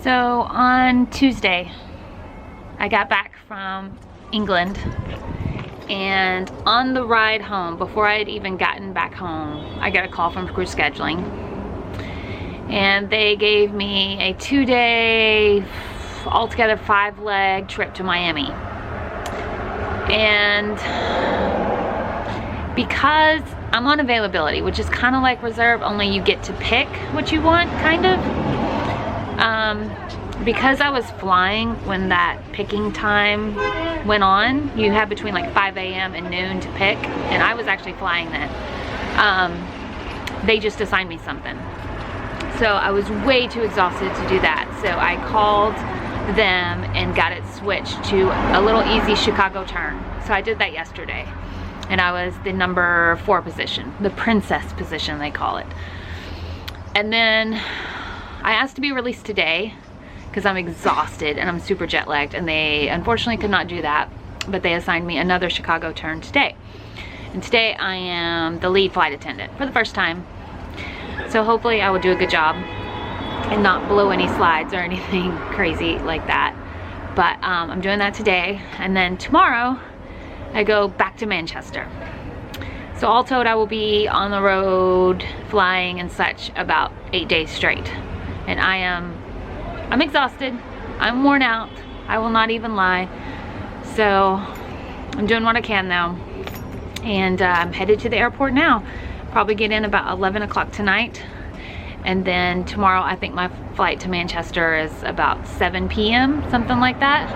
So on Tuesday, I got back from England, and on the ride home, before I had even gotten back home, I got a call from crew scheduling, and they gave me a 2-day, altogether 5-leg trip to Miami. And because I'm on availability, which is kind of like reserve, only you get to pick what you want, kind of. Because I was flying when that picking time went on, you have between like 5 a.m. and noon to pick, and I was actually flying then. They just assigned me something. So I was way too exhausted to do that. So I called them and got it switched to a little easy Chicago turn. So I did that yesterday. And I was the number 4 position, the princess position they call it. And then I asked to be released today because I'm exhausted and I'm super jet lagged, and they unfortunately could not do that, but they assigned me another Chicago turn today. And today I am the lead flight attendant for the first time. So hopefully I will do a good job and not blow any slides or anything crazy like that. But I'm doing that today, and then tomorrow I go back to Manchester. So all told, I will be on the road flying and such about 8 days straight. And I'm exhausted, I'm worn out, I will not even lie. So I'm doing what I can now. And I'm headed to the airport now. Probably get in about 11 o'clock tonight. And then tomorrow I think my flight to Manchester is about 7 p.m., something like that.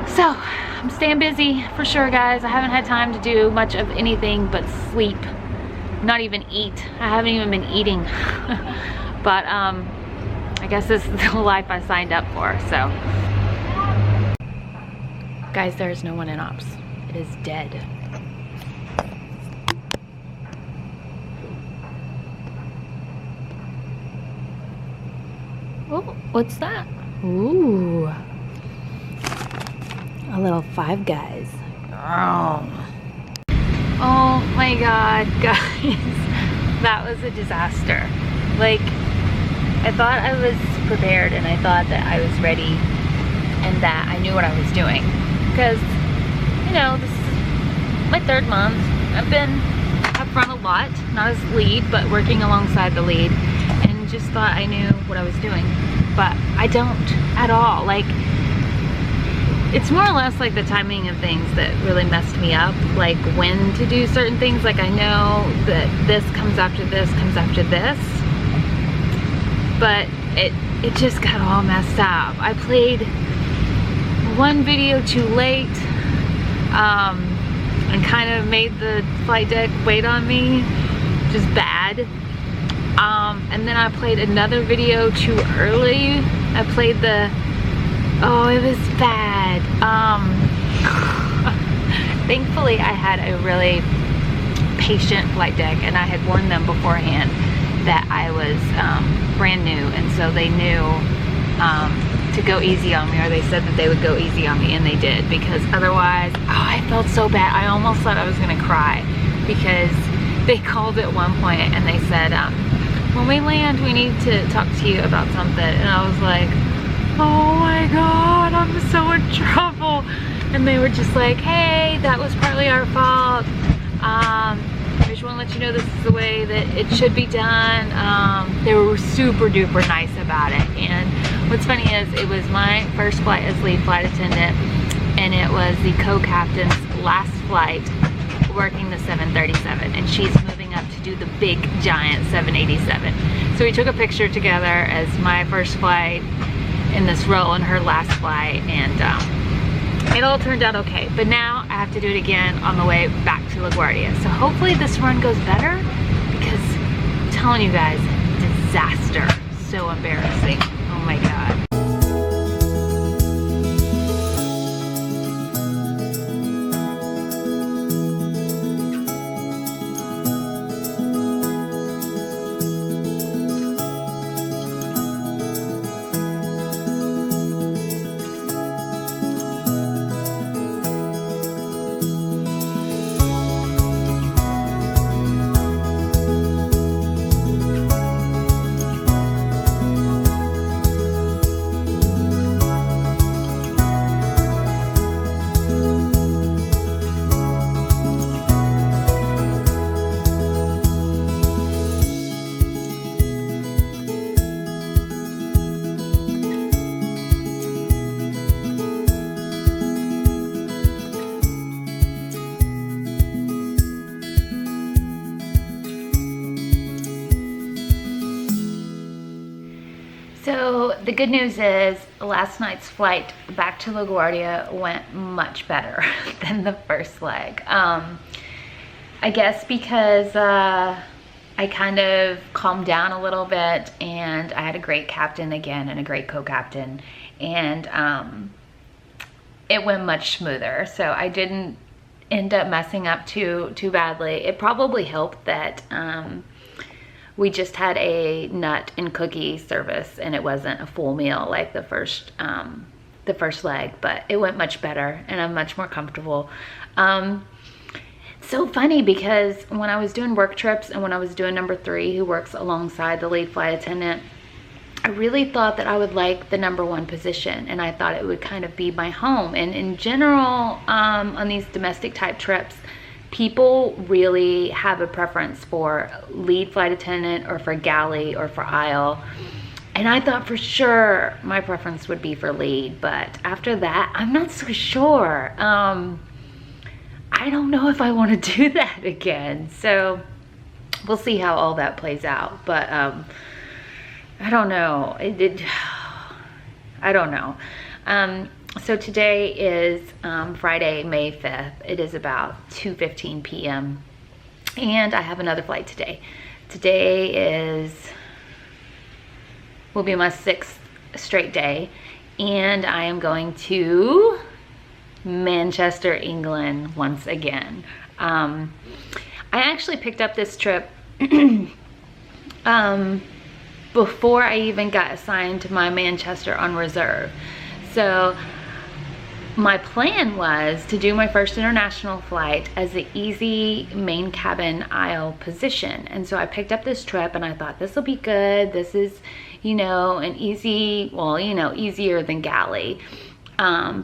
So I'm staying busy for sure, guys. I haven't had time to do much of anything but sleep, not even eat. I haven't even been eating. But I guess this is the life I signed up for, so. Guys, there is no one in ops. It is dead. Oh, what's that? Ooh. A little Five Guys. Oh my God, guys. That was a disaster. Like, I thought I was prepared, and I thought that I was ready and that I knew what I was doing. Because, you know, this is my 3rd month. I've been up front a lot, not as lead, but working alongside the lead, and just thought I knew what I was doing. But I don't at all. Like, it's more or less like the timing of things that really messed me up, like when to do certain things. Like, I know that this comes after this, comes after this, but it just got all messed up. I played one video too late, and kind of made the flight deck wait on me, just bad. And then I played another video too early. I played oh, it was bad. Thankfully I had a really patient flight deck, and I had warned them beforehand that I was brand new, and so they knew to go easy on me, or they said that they would go easy on me, and they did, because otherwise, oh, I felt so bad. I almost thought I was gonna cry, because they called at one point and they said, when we land, we need to talk to you about something. And I was like, oh my God, I'm so in trouble. And they were just like, hey, that was partly our fault. I just want to let you know this is the way that it should be done. They were super duper nice about it. And what's funny is, it was my first flight as lead flight attendant, and it was the co-captain's last flight working the 737, and she's moving up to do the big giant 787. So we took a picture together as my first flight in this role and her last flight, and it all turned out okay. But now I have to do it again on the way back to LaGuardia. So hopefully this run goes better, because I'm telling you guys, disaster. So embarrassing. Oh my God. So the good news is last night's flight back to LaGuardia went much better than the first leg. I guess because I kind of calmed down a little bit, and I had a great captain again and a great co-captain, and it went much smoother. So I didn't end up messing up too badly. It probably helped that we just had a nut and cookie service, and it wasn't a full meal like the first leg, but it went much better, and I'm much more comfortable. So funny, because when I was doing work trips and when I was doing number 3, who works alongside the lead flight attendant, I really thought that I would like the number 1 position, and I thought it would kind of be my home. And in general, on these domestic type trips, people really have a preference for lead flight attendant or for galley or for aisle. And I thought for sure my preference would be for lead, but after that, I'm not so sure. I don't know if I want to do that again. So we'll see how all that plays out. But I don't know. I don't know. So today is Friday, May 5th. It is about 2:15 p.m. and I have another flight today. Today will be my 6th straight day, and I am going to Manchester, England once again. I actually picked up this trip before I even got assigned to my Manchester on reserve. So my plan was to do my first international flight as the easy main cabin aisle position. And so I picked up this trip and I thought this will be good. This is, you know, an easy, well, you know, easier than galley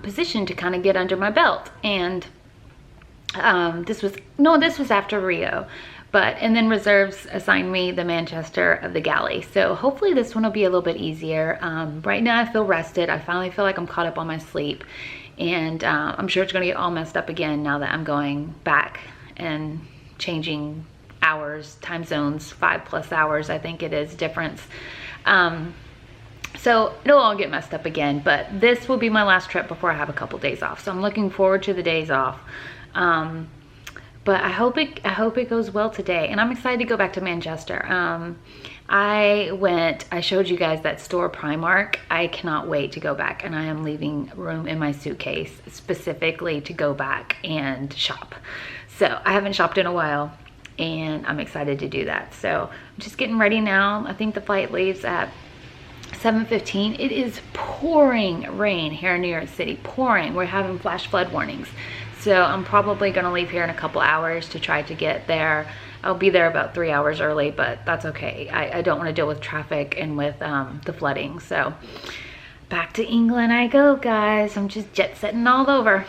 position to kind of get under my belt. And this was after Rio. And then reserves assigned me the Manchester of the galley. So hopefully this one will be a little bit easier. Right now I feel rested. I finally feel like I'm caught up on my sleep. And I'm sure it's gonna get all messed up again now that I'm going back and changing hours, time zones, 5+ hours, I think it is, difference. So it'll all get messed up again, but this will be my last trip before I have a couple days off. So I'm looking forward to the days off. But I hope it goes well today, and I'm excited to go back to Manchester. I showed you guys that store, Primark. I cannot wait to go back, and I am leaving room in my suitcase specifically to go back and shop. So I haven't shopped in a while, and I'm excited to do that. So I'm just getting ready now. I think the flight leaves at 7:15. It is pouring rain here in New York City, pouring. We're having flash flood warnings. So I'm probably gonna leave here in a couple hours to try to get there. I'll be there about 3 hours early, but that's okay. I don't wanna deal with traffic and with the flooding. So back to England I go, guys. I'm just jet setting all over.